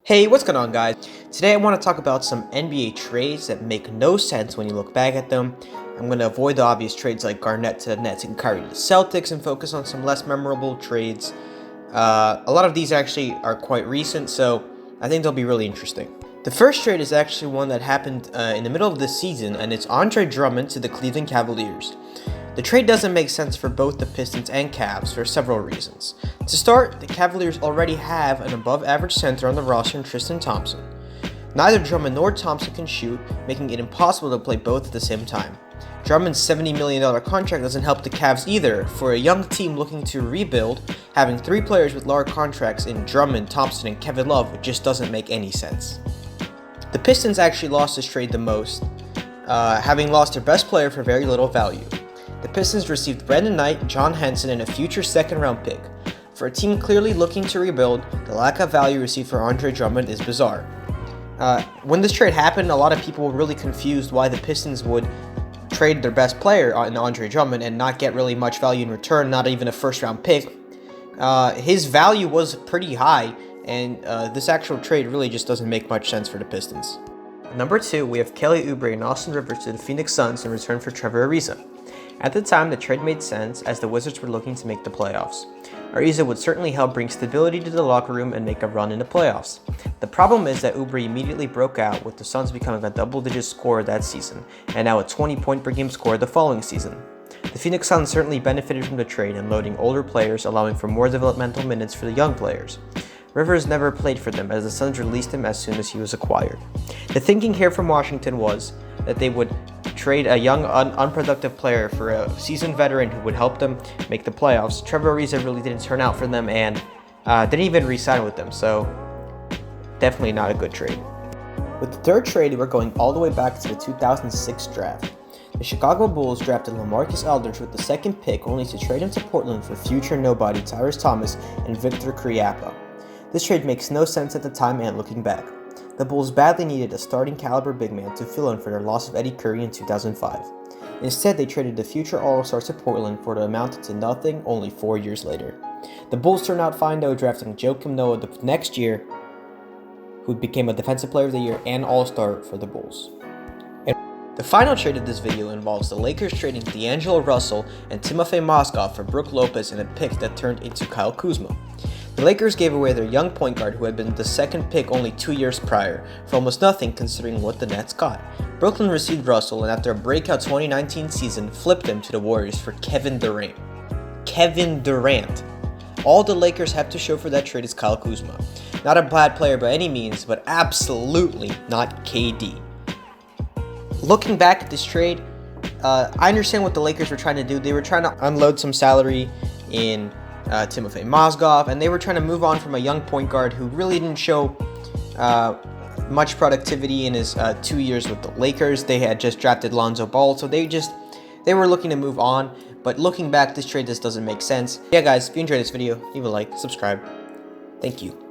Hey, what's going on, guys? Today I want to talk about some NBA trades that make no sense when you look back at them. I'm going to avoid the obvious trades like Garnett to the Nets and Kyrie to the Celtics and focus on some less memorable trades. A lot of these actually are quite recent, so I think they'll be really interesting. The first trade is actually one that happened in the middle of this season, and it's Andre Drummond to the Cleveland Cavaliers. The trade doesn't make sense for both the Pistons and Cavs for several reasons. To start, the Cavaliers already have an above-average center on the roster in Tristan Thompson. Neither Drummond nor Thompson can shoot, making it impossible to play both at the same time. Drummond's $70 million contract doesn't help the Cavs either. For a young team looking to rebuild, having three players with large contracts in Drummond, Thompson, and Kevin Love just doesn't make any sense. The Pistons actually lost this trade the most, having lost their best player for very little value. The Pistons received Brandon Knight, John Henson, and a future second-round pick. For a team clearly looking to rebuild, the lack of value received for Andre Drummond is bizarre. When this trade happened, a lot of people were really confused why the Pistons would trade their best player in Andre Drummond and not get really much value in return, not even a first-round pick. His value was pretty high, and this actual trade really just doesn't make much sense for the Pistons. Number 2, we have Kelly Oubre and Austin Rivers to the Phoenix Suns in return for Trevor Ariza. At the time, the trade made sense as the Wizards were looking to make the playoffs. Ariza would certainly help bring stability to the locker room and make a run in the playoffs. The problem is that Oubre immediately broke out, with the Suns becoming a double-digit scorer that season, and now a 20-point-per-game scorer the following season. The Phoenix Suns certainly benefited from the trade in loading older players, allowing for more developmental minutes for the young players. Rivers never played for them, as the Suns released him as soon as he was acquired. The thinking here from Washington was that they would trade a young, unproductive player for a seasoned veteran who would help them make the playoffs. Trevor Ariza really didn't turn out for them and didn't even re-sign with them, so definitely not a good trade. With the third trade, we're going all the way back to the 2006 draft. The Chicago Bulls drafted LaMarcus Aldridge with the second pick, only to trade him to Portland for future nobody Tyrese Thomas and Victor Kriapa. This trade makes no sense at the time and looking back. The Bulls badly needed a starting caliber big man to fill in for their loss of Eddie Curry in 2005. Instead, they traded the future All-Star to Portland for the amount to nothing only 4 years later. The Bulls turned out fine though, drafting Joakim Noah the next year, who became a Defensive Player of the Year and All-Star for the Bulls. The final trade of this video involves the Lakers trading D'Angelo Russell and Timofey Mozgov for Brook Lopez and a pick that turned into Kyle Kuzma. The Lakers gave away their young point guard who had been the second pick only 2 years prior, for almost nothing considering what the Nets got. Brooklyn received Russell and after a breakout 2019 season flipped him to the Warriors for Kevin Durant. Kevin Durant. All the Lakers have to show for that trade is Kyle Kuzma. Not a bad player by any means, but absolutely not KD. Looking back at this trade, I understand what the Lakers were trying to do. They were trying to unload some salary in Timofey Mozgov, and they were trying to move on from a young point guard who really didn't show much productivity in his 2 years with the Lakers. They had just drafted Lonzo Ball, so they were looking to move on. But looking back, this trade just doesn't make sense. Yeah, guys, if you enjoyed this video, leave a like, subscribe. Thank you.